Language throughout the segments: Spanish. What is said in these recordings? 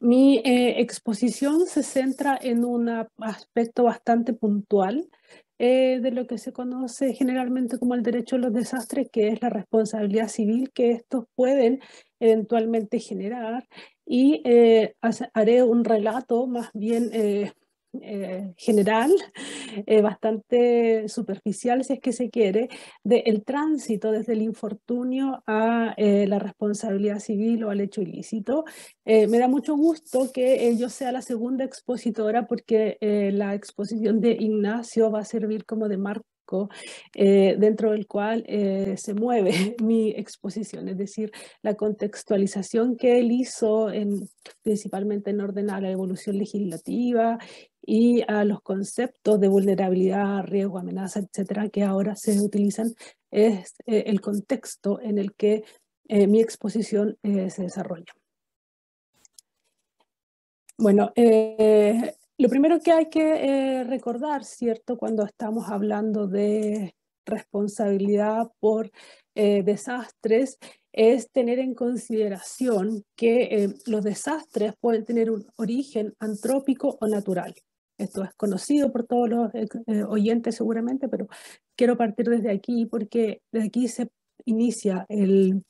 Mi exposición se centra en un aspecto bastante puntual de lo que se conoce generalmente como el derecho a los desastres, que es la responsabilidad civil que estos pueden eventualmente generar, y haré un relato más bien general, bastante superficial, si es que se quiere, del tránsito desde el infortunio a la responsabilidad civil o al hecho ilícito. Me da mucho gusto que yo sea la segunda expositora, porque la exposición de Ignacio va a servir como de marco dentro del cual se mueve mi exposición, es decir, la contextualización que él hizo principalmente en orden a la evolución legislativa y a los conceptos de vulnerabilidad, riesgo, amenaza, etcétera, que ahora se utilizan, es el contexto en el que mi exposición se desarrolla. Bueno, lo primero que hay que recordar, ¿cierto?, cuando estamos hablando de responsabilidad por desastres, es tener en consideración que los desastres pueden tener un origen antrópico o natural. Esto es conocido por todos los oyentes seguramente, pero quiero partir desde aquí porque desde aquí se inicia el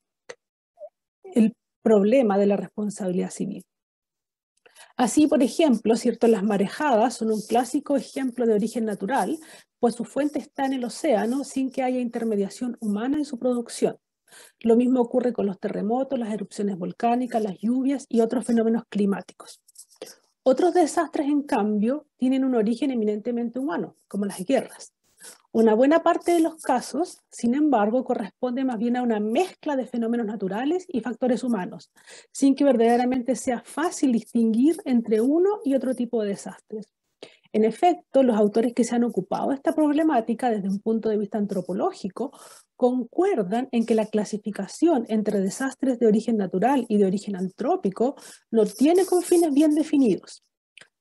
problema de la responsabilidad civil. Así, por ejemplo, ¿cierto?, las marejadas son un clásico ejemplo de origen natural, pues su fuente está en el océano sin que haya intermediación humana en su producción. Lo mismo ocurre con los terremotos, las erupciones volcánicas, las lluvias y otros fenómenos climáticos. Otros desastres, en cambio, tienen un origen eminentemente humano, como las guerras. Una buena parte de los casos, sin embargo, corresponde más bien a una mezcla de fenómenos naturales y factores humanos, sin que verdaderamente sea fácil distinguir entre uno y otro tipo de desastres. En efecto, los autores que se han ocupado de esta problemática desde un punto de vista antropológico concuerdan en que la clasificación entre desastres de origen natural y de origen antrópico no tiene confines bien definidos.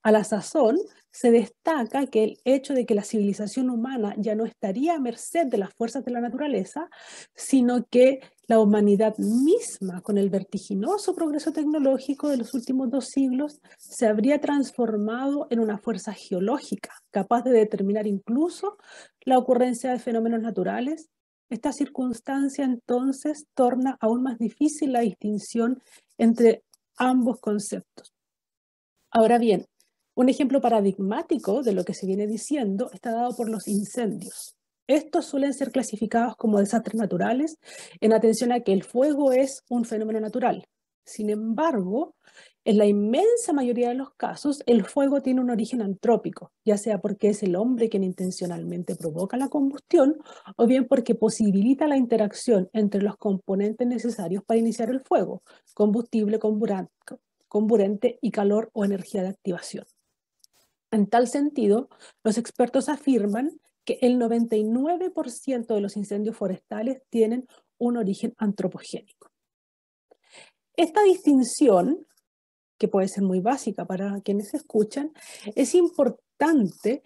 A la sazón, se destaca que el hecho de que la civilización humana ya no estaría a merced de las fuerzas de la naturaleza, sino que la humanidad misma, con el vertiginoso progreso tecnológico de los últimos 2 siglos, se habría transformado en una fuerza geológica, capaz de determinar incluso la ocurrencia de fenómenos naturales. Esta circunstancia entonces torna aún más difícil la distinción entre ambos conceptos. Ahora bien, un ejemplo paradigmático de lo que se viene diciendo está dado por los incendios. Estos suelen ser clasificados como desastres naturales en atención a que el fuego es un fenómeno natural. Sin embargo, en la inmensa mayoría de los casos, el fuego tiene un origen antrópico, ya sea porque es el hombre quien intencionalmente provoca la combustión, o bien porque posibilita la interacción entre los componentes necesarios para iniciar el fuego: combustible, comburente y calor o energía de activación. En tal sentido, los expertos afirman que el 99% de los incendios forestales tienen un origen antropogénico. Esta distinción, que puede ser muy básica para quienes escuchan, es importante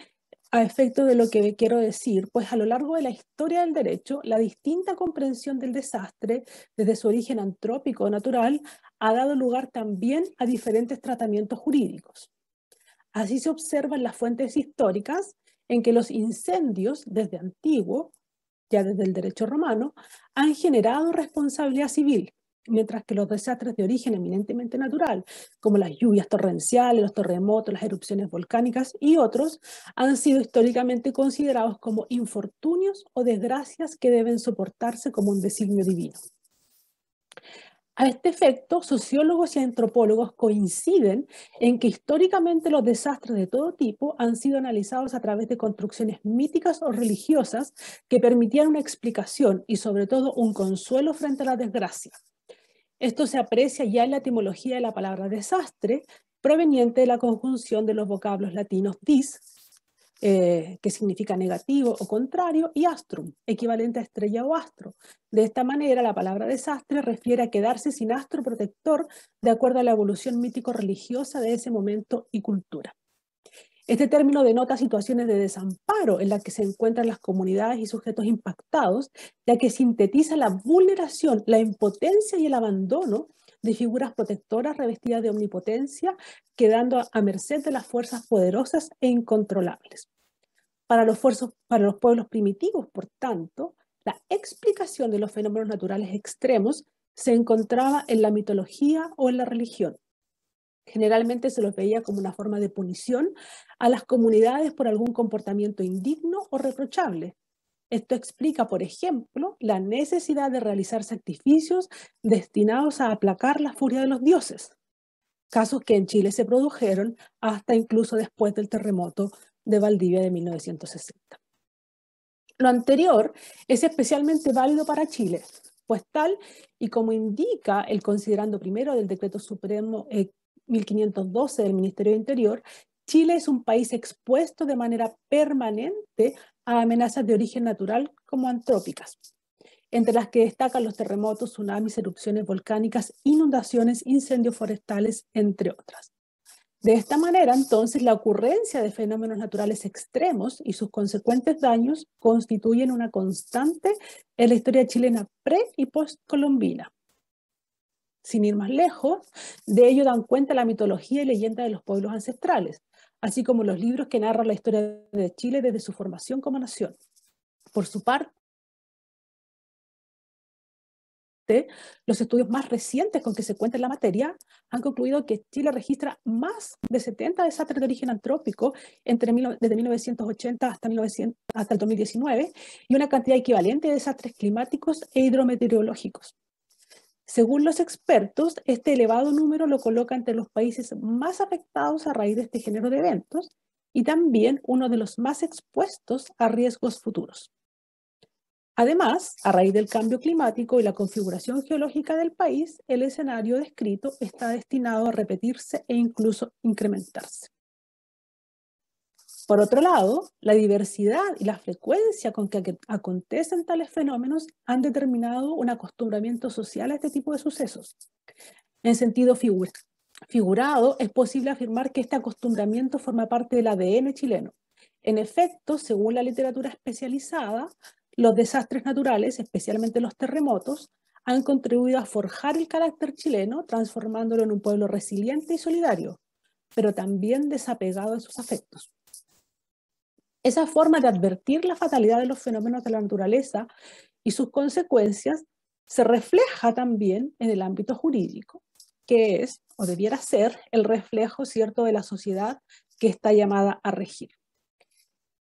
a efecto de lo que quiero decir, pues a lo largo de la historia del derecho, la distinta comprensión del desastre, desde su origen antrópico o natural, ha dado lugar también a diferentes tratamientos jurídicos. Así se observa en las fuentes históricas en que los incendios, desde antiguo, ya desde el derecho romano, han generado responsabilidad civil, mientras que los desastres de origen eminentemente natural, como las lluvias torrenciales, los terremotos, las erupciones volcánicas y otros, han sido históricamente considerados como infortunios o desgracias que deben soportarse como un designio divino. A este efecto, sociólogos y antropólogos coinciden en que históricamente los desastres de todo tipo han sido analizados a través de construcciones míticas o religiosas que permitían una explicación y sobre todo un consuelo frente a la desgracia. Esto se aprecia ya en la etimología de la palabra desastre, proveniente de la conjunción de los vocablos latinos dis, que significa negativo o contrario, y astrum, equivalente a estrella o astro. De esta manera, la palabra desastre refiere a quedarse sin astro protector de acuerdo a la evolución mítico-religiosa de ese momento y cultura. Este término denota situaciones de desamparo en las que se encuentran las comunidades y sujetos impactados, ya que sintetiza la vulneración, la impotencia y el abandono de figuras protectoras revestidas de omnipotencia, quedando a merced de las fuerzas poderosas e incontrolables. Para los pueblos primitivos, por tanto, la explicación de los fenómenos naturales extremos se encontraba en la mitología o en la religión. Generalmente se los veía como una forma de punición a las comunidades por algún comportamiento indigno o reprochable. Esto explica, por ejemplo, la necesidad de realizar sacrificios destinados a aplacar la furia de los dioses, casos que en Chile se produjeron hasta incluso después del terremoto de Valdivia de 1960. Lo anterior es especialmente válido para Chile, pues tal y como indica el considerando primero del Decreto Supremo 1512 del Ministerio de Interior, Chile es un país expuesto de manera permanente a amenazas de origen natural como antrópicas, entre las que destacan los terremotos, tsunamis, erupciones volcánicas, inundaciones, incendios forestales, entre otras. De esta manera, entonces, la ocurrencia de fenómenos naturales extremos y sus consecuentes daños constituyen una constante en la historia chilena pre- y postcolombina. Sin ir más lejos, de ello dan cuenta la mitología y leyenda de los pueblos ancestrales, así como los libros que narran la historia de Chile desde su formación como nación. Por su parte, los estudios más recientes con que se cuenta en la materia han concluido que Chile registra más de 70 desastres de origen antrópico desde 1980 hasta el 2019 y una cantidad equivalente de desastres climáticos e hidrometeorológicos. Según los expertos, este elevado número lo coloca entre los países más afectados a raíz de este género de eventos y también uno de los más expuestos a riesgos futuros. Además, a raíz del cambio climático y la configuración geológica del país, el escenario descrito está destinado a repetirse e incluso incrementarse. Por otro lado, la diversidad y la frecuencia con que acontecen tales fenómenos han determinado un acostumbramiento social a este tipo de sucesos. En sentido figurado, es posible afirmar que este acostumbramiento forma parte del ADN chileno. En efecto, según la literatura especializada, los desastres naturales, especialmente los terremotos, han contribuido a forjar el carácter chileno, transformándolo en un pueblo resiliente y solidario, pero también desapegado de sus afectos. Esa forma de advertir la fatalidad de los fenómenos de la naturaleza y sus consecuencias se refleja también en el ámbito jurídico, que es, o debiera ser, el reflejo, ¿cierto?, de la sociedad que está llamada a regir.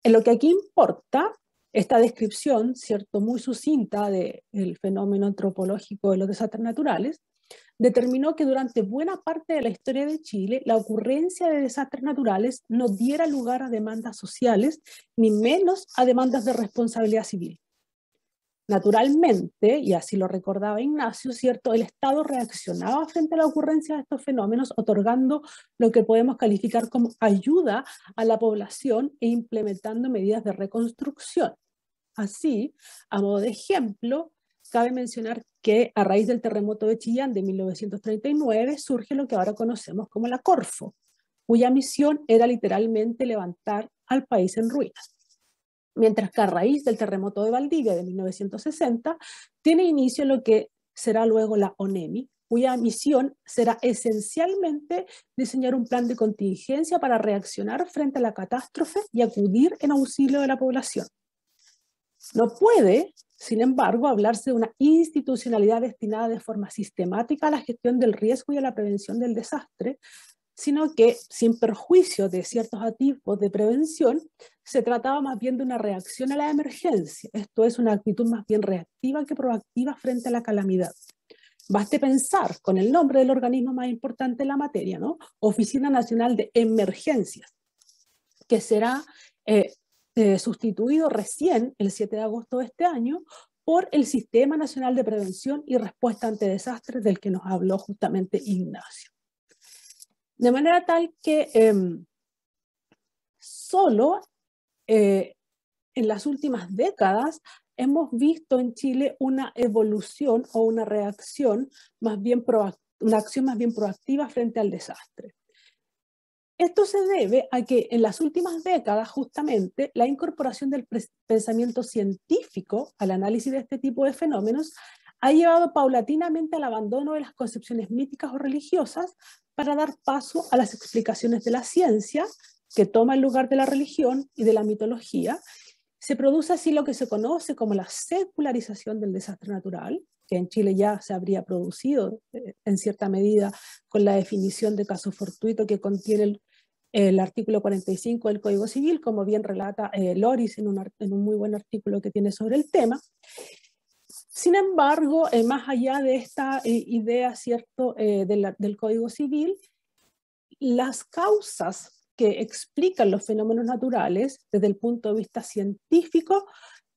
En lo que aquí importa, esta descripción, ¿cierto?, muy sucinta del fenómeno antropológico de los desastres naturales, determinó que durante buena parte de la historia de Chile, la ocurrencia de desastres naturales no diera lugar a demandas sociales, ni menos a demandas de responsabilidad civil. Naturalmente, y así lo recordaba Ignacio, ¿cierto?, el Estado reaccionaba frente a la ocurrencia de estos fenómenos, otorgando lo que podemos calificar como ayuda a la población e implementando medidas de reconstrucción. Así, a modo de ejemplo, cabe mencionar que a raíz del terremoto de Chillán de 1939 surge lo que ahora conocemos como la Corfo, cuya misión era literalmente levantar al país en ruinas. Mientras que a raíz del terremoto de Valdivia de 1960 tiene inicio lo que será luego la ONEMI, cuya misión será esencialmente diseñar un plan de contingencia para reaccionar frente a la catástrofe y acudir en auxilio de la población. No puede, sin embargo, hablarse de una institucionalidad destinada de forma sistemática a la gestión del riesgo y a la prevención del desastre, sino que, sin perjuicio de ciertos atisbos de prevención, se trataba más bien de una reacción a la emergencia. Esto es una actitud más bien reactiva que proactiva frente a la calamidad. Baste pensar con el nombre del organismo más importante en la materia, ¿no? Oficina Nacional de Emergencias, que será sustituido recién el 7 de agosto de este año por el Sistema Nacional de Prevención y Respuesta ante Desastres, del que nos habló justamente Ignacio. De manera tal que solo en las últimas décadas hemos visto en Chile una evolución o una reacción más bien una acción más bien proactiva frente al desastre. Esto se debe a que en las últimas décadas, justamente, la incorporación del pensamiento científico al análisis de este tipo de fenómenos ha llevado paulatinamente al abandono de las concepciones míticas o religiosas para dar paso a las explicaciones de la ciencia, que toma el lugar de la religión y de la mitología. Se produce así lo que se conoce como la secularización del desastre natural, que en Chile ya se habría producido en cierta medida con la definición de caso fortuito que contiene el artículo 45 del Código Civil, como bien relata Loris en un muy buen artículo que tiene sobre el tema. Sin embargo, más allá de esta idea, ¿cierto?, del Código Civil, las causas que explican los fenómenos naturales desde el punto de vista científico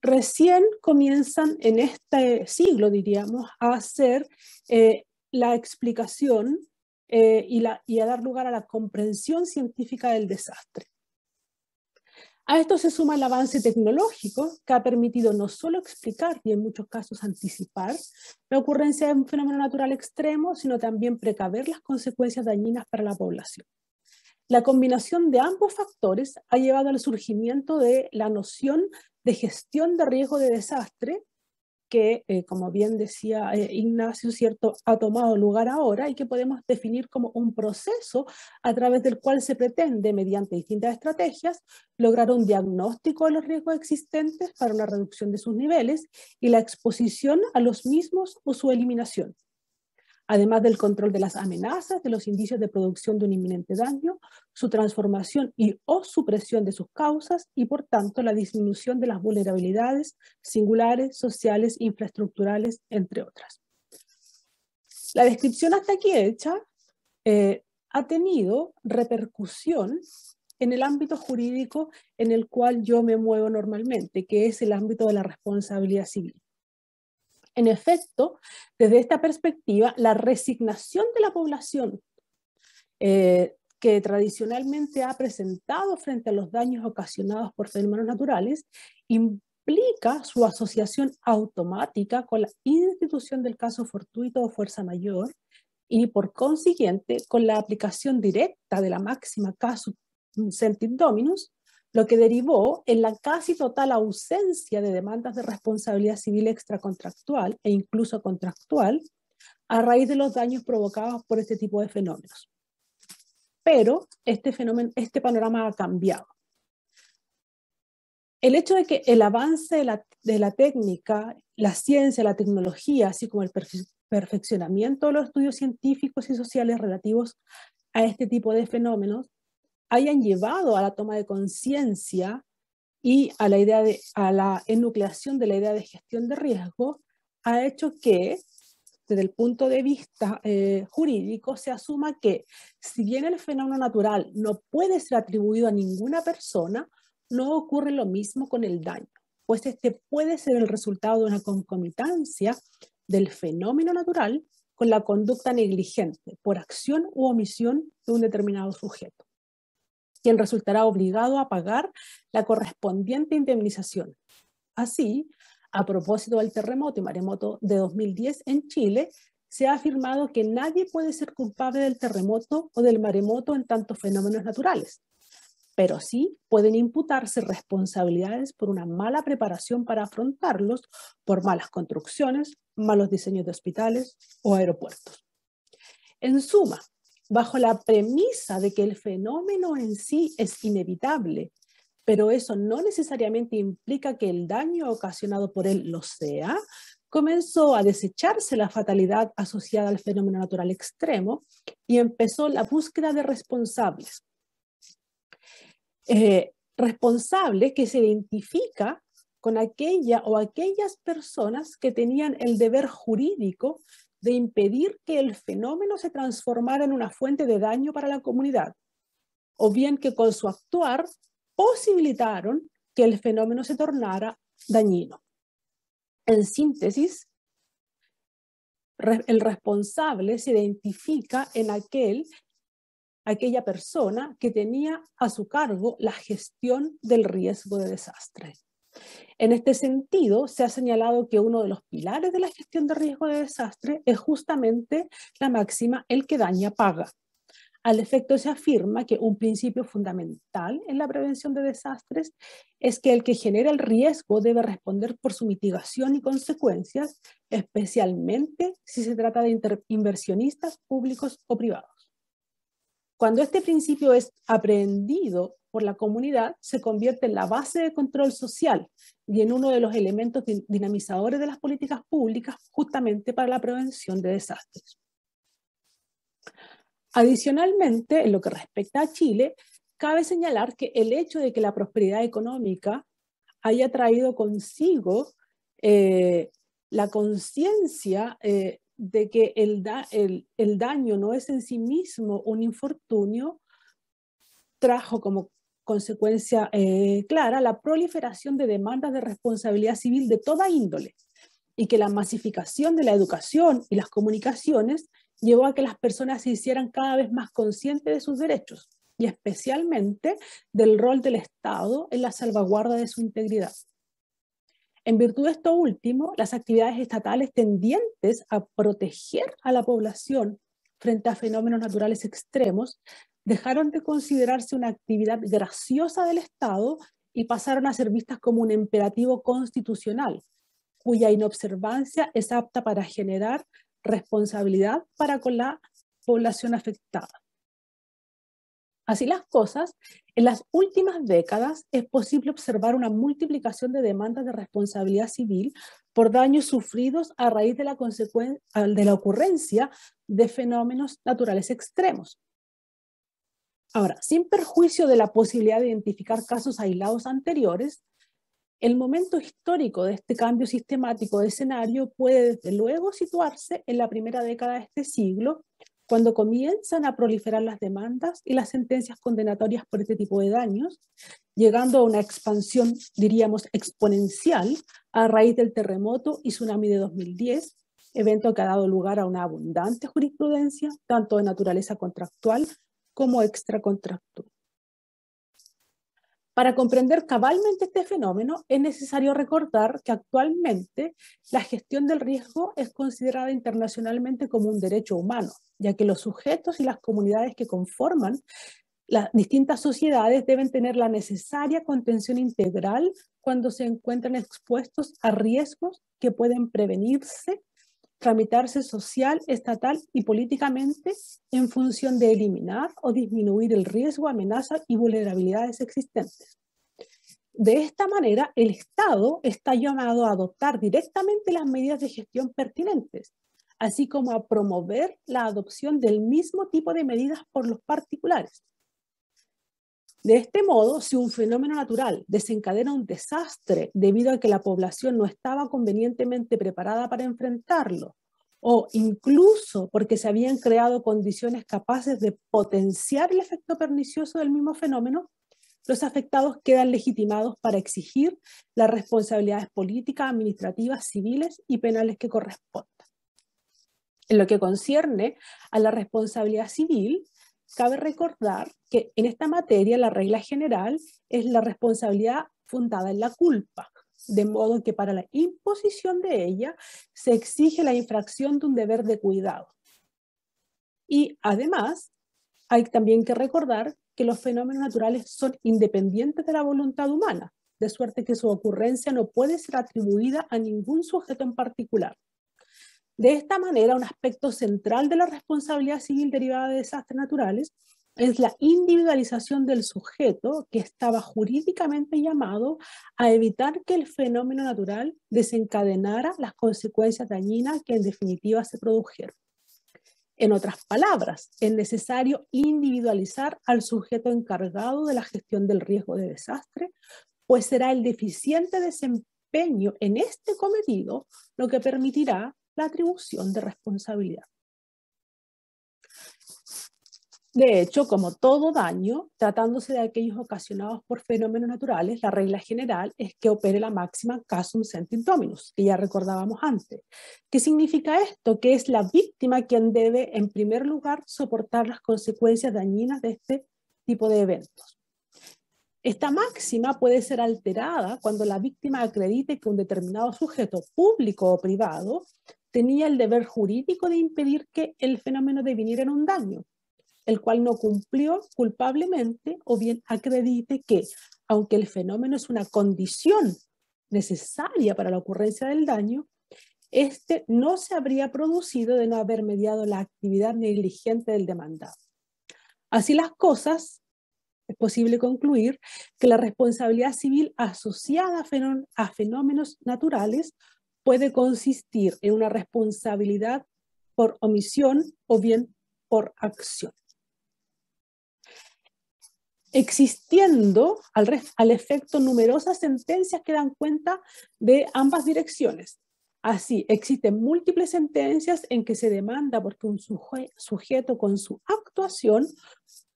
recién comienzan en este siglo, diríamos, a hacer la explicación y a dar lugar a la comprensión científica del desastre. A esto se suma el avance tecnológico que ha permitido no solo explicar y en muchos casos anticipar la ocurrencia de un fenómeno natural extremo, sino también precaver las consecuencias dañinas para la población. La combinación de ambos factores ha llevado al surgimiento de la noción de gestión de riesgo de desastre, que, como bien decía Ignacio, ¿cierto?, ha tomado lugar ahora y que podemos definir como un proceso a través del cual se pretende, mediante distintas estrategias, lograr un diagnóstico de los riesgos existentes para una reducción de sus niveles y la exposición a los mismos o su eliminación, además del control de las amenazas, de los indicios de producción de un inminente daño, su transformación y o supresión de sus causas y, por tanto, la disminución de las vulnerabilidades singulares, sociales, infraestructurales, entre otras. La descripción hasta aquí hecha ha tenido repercusión en el ámbito jurídico en el cual yo me muevo normalmente, que es el ámbito de la responsabilidad civil. En efecto, desde esta perspectiva, la resignación de la población que tradicionalmente ha presentado frente a los daños ocasionados por fenómenos naturales implica su asociación automática con la institución del caso fortuito o fuerza mayor y, por consiguiente, con la aplicación directa de la máxima casu sentit dominus, lo que derivó en la casi total ausencia de demandas de responsabilidad civil extracontractual e incluso contractual a raíz de los daños provocados por este tipo de fenómenos. Pero este panorama ha cambiado. El hecho de que el avance de la técnica, la ciencia, la tecnología, así como el perfeccionamiento de los estudios científicos y sociales relativos a este tipo de fenómenos, hayan llevado a la toma de conciencia y a la enucleación de la idea de gestión de riesgo, ha hecho que, desde el punto de vista jurídico, se asuma que, si bien el fenómeno natural no puede ser atribuido a ninguna persona, no ocurre lo mismo con el daño, pues este puede ser el resultado de una concomitancia del fenómeno natural con la conducta negligente, por acción u omisión de un determinado sujeto, quien resultará obligado a pagar la correspondiente indemnización. Así, a propósito del terremoto y maremoto de 2010 en Chile, se ha afirmado que nadie puede ser culpable del terremoto o del maremoto en tantos fenómenos naturales, pero sí pueden imputarse responsabilidades por una mala preparación para afrontarlos, por malas construcciones, malos diseños de hospitales o aeropuertos. En suma, bajo la premisa de que el fenómeno en sí es inevitable, pero eso no necesariamente implica que el daño ocasionado por él lo sea, comenzó a desecharse la fatalidad asociada al fenómeno natural extremo y empezó la búsqueda de responsables. Responsable que se identifica con aquella o aquellas personas que tenían el deber jurídico de impedir que el fenómeno se transformara en una fuente de daño para la comunidad, o bien que con su actuar posibilitaron que el fenómeno se tornara dañino. En síntesis, el responsable se identifica en aquella persona que tenía a su cargo la gestión del riesgo de desastre. En este sentido, se ha señalado que uno de los pilares de la gestión de riesgo de desastre es justamente la máxima "el que daña paga". Al efecto, se afirma que un principio fundamental en la prevención de desastres es que el que genera el riesgo debe responder por su mitigación y consecuencias, especialmente si se trata de inversionistas públicos o privados. Cuando este principio es aprehendido por la comunidad, se convierte en la base de control social y en uno de los elementos dinamizadores de las políticas públicas justamente para la prevención de desastres. Adicionalmente, en lo que respecta a Chile, cabe señalar que el hecho de que la prosperidad económica haya traído consigo la conciencia de que el daño no es en sí mismo un infortunio, trajo como consecuencia clara la proliferación de demandas de responsabilidad civil de toda índole, y que la masificación de la educación y las comunicaciones llevó a que las personas se hicieran cada vez más conscientes de sus derechos, y especialmente del rol del Estado en la salvaguarda de su integridad. En virtud de esto último, las actividades estatales tendientes a proteger a la población frente a fenómenos naturales extremos dejaron de considerarse una actividad graciosa del Estado y pasaron a ser vistas como un imperativo constitucional, cuya inobservancia es apta para generar responsabilidad para con la población afectada. Así las cosas, en las últimas décadas es posible observar una multiplicación de demandas de responsabilidad civil por daños sufridos a raíz de la ocurrencia de fenómenos naturales extremos. Ahora, sin perjuicio de la posibilidad de identificar casos aislados anteriores, el momento histórico de este cambio sistemático de escenario puede desde luego situarse en la primera década de este siglo, cuando comienzan a proliferar las demandas y las sentencias condenatorias por este tipo de daños, llegando a una expansión, diríamos, exponencial a raíz del terremoto y tsunami de 2010, evento que ha dado lugar a una abundante jurisprudencia, tanto de naturaleza contractual como extracontractual. Para comprender cabalmente este fenómeno, es necesario recordar que actualmente la gestión del riesgo es considerada internacionalmente como un derecho humano, ya que los sujetos y las comunidades que conforman las distintas sociedades deben tener la necesaria contención integral cuando se encuentran expuestos a riesgos que pueden prevenirse, tramitarse social, estatal y políticamente en función de eliminar o disminuir el riesgo, amenazas y vulnerabilidades existentes. De esta manera, el Estado está llamado a adoptar directamente las medidas de gestión pertinentes, así como a promover la adopción del mismo tipo de medidas por los particulares. De este modo, si un fenómeno natural desencadena un desastre debido a que la población no estaba convenientemente preparada para enfrentarlo, o incluso porque se habían creado condiciones capaces de potenciar el efecto pernicioso del mismo fenómeno, los afectados quedan legitimados para exigir las responsabilidades políticas, administrativas, civiles y penales que correspondan. En lo que concierne a la responsabilidad civil, cabe recordar que en esta materia la regla general es la responsabilidad fundada en la culpa, de modo que para la imposición de ella se exige la infracción de un deber de cuidado. Y además, hay también que recordar que los fenómenos naturales son independientes de la voluntad humana, de suerte que su ocurrencia no puede ser atribuida a ningún sujeto en particular. De esta manera, un aspecto central de la responsabilidad civil derivada de desastres naturales es la individualización del sujeto que estaba jurídicamente llamado a evitar que el fenómeno natural desencadenara las consecuencias dañinas que en definitiva se produjeron. En otras palabras, es necesario individualizar al sujeto encargado de la gestión del riesgo de desastre, pues será el deficiente desempeño en este cometido lo que permitirá la atribución de responsabilidad. De hecho, como todo daño, tratándose de aquellos ocasionados por fenómenos naturales, la regla general es que opere la máxima casum sentit dominus, que ya recordábamos antes. ¿Qué significa esto? Que es la víctima quien debe, en primer lugar, soportar las consecuencias dañinas de este tipo de eventos. Esta máxima puede ser alterada cuando la víctima acredite que un determinado sujeto público o privado tenía el deber jurídico de impedir que el fenómeno deviniera en un daño, el cual no cumplió culpablemente, o bien acredite que, aunque el fenómeno es una condición necesaria para la ocurrencia del daño, este no se habría producido de no haber mediado la actividad negligente del demandado. Así las cosas, es posible concluir que la responsabilidad civil asociada a fenómenos naturales puede consistir en una responsabilidad por omisión o bien por acción. Existiendo al efecto numerosas sentencias que dan cuenta de ambas direcciones. Así, existen múltiples sentencias en que se demanda porque un sujeto con su actuación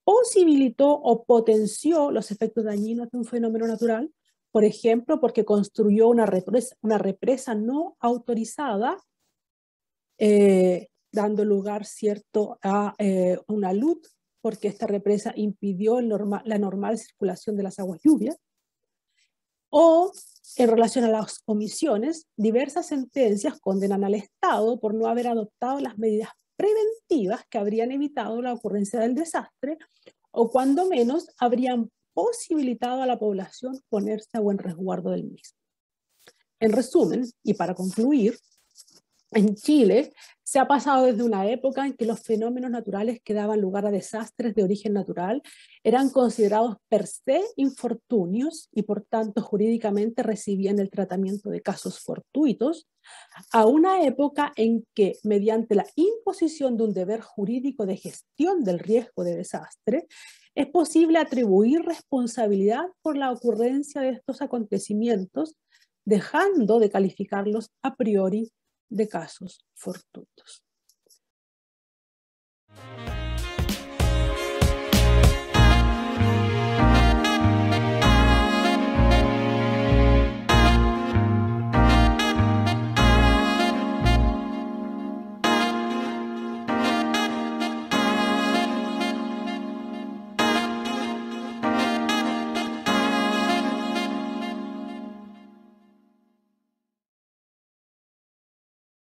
posibilitó o potenció los efectos dañinos de un fenómeno natural, por ejemplo, porque construyó una represa no autorizada, dando lugar, ¿cierto?, a una luz, porque esta represa impidió la normal circulación de las aguas lluvias, o en relación a las omisiones, diversas sentencias condenan al Estado por no haber adoptado las medidas preventivas que habrían evitado la ocurrencia del desastre, o cuando menos habrían posibilitado a la población ponerse a buen resguardo del mismo. En resumen, y para concluir, en Chile se ha pasado desde una época en que los fenómenos naturales que daban lugar a desastres de origen natural eran considerados per se infortunios y por tanto jurídicamente recibían el tratamiento de casos fortuitos, a una época en que, mediante la imposición de un deber jurídico de gestión del riesgo de desastre, es posible atribuir responsabilidad por la ocurrencia de estos acontecimientos, dejando de calificarlos a priori de casos fortuitos.